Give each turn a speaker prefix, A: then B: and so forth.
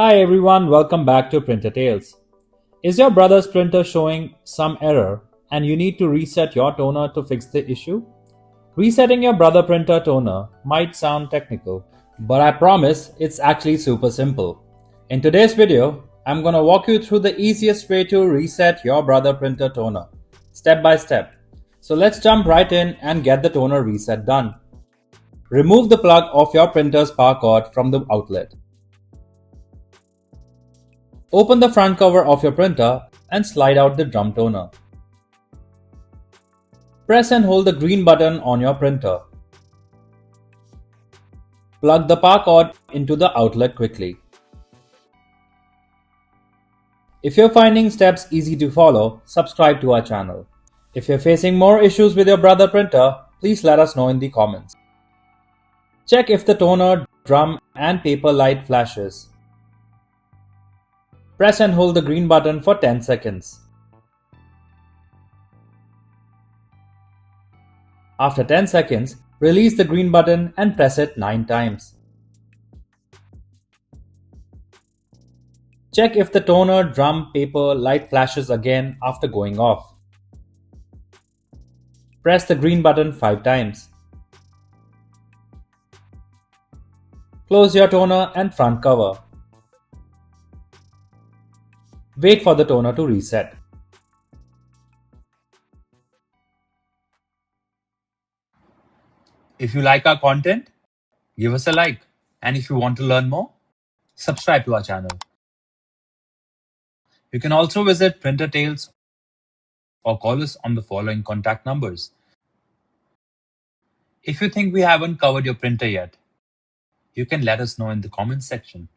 A: Hi everyone, welcome back to Printer Tales. Is your brother's printer showing some error and you need to reset your toner to fix the issue? Resetting your brother printer toner might sound technical, but I promise it's actually super simple. In today's video, I'm gonna walk you through the easiest way to reset your brother printer toner, step by step. So let's jump right in and get the toner reset done. Remove the plug of your printer's power cord from the outlet. Open the front cover of your printer and slide out the drum toner. Press and hold the green button on your printer. Plug the power cord into the outlet quickly. If you're finding steps easy to follow, subscribe to our channel. If you're facing more issues with your brother printer, please let us know in the comments. Check if the toner, drum and paper light flashes. Press and hold the green button for 10 seconds. After 10 seconds, release the green button and press it 9 times. Check if the toner, drum, paper light flashes again after going off. Press the green button 5 times. Close your toner and front cover. Wait for the toner to reset. If you like our content, give us a like. And if you want to learn more, subscribe to our channel. You can also visit Printer Tales or call us on the following contact numbers. If you think we haven't covered your printer yet, you can let us know in the comments section.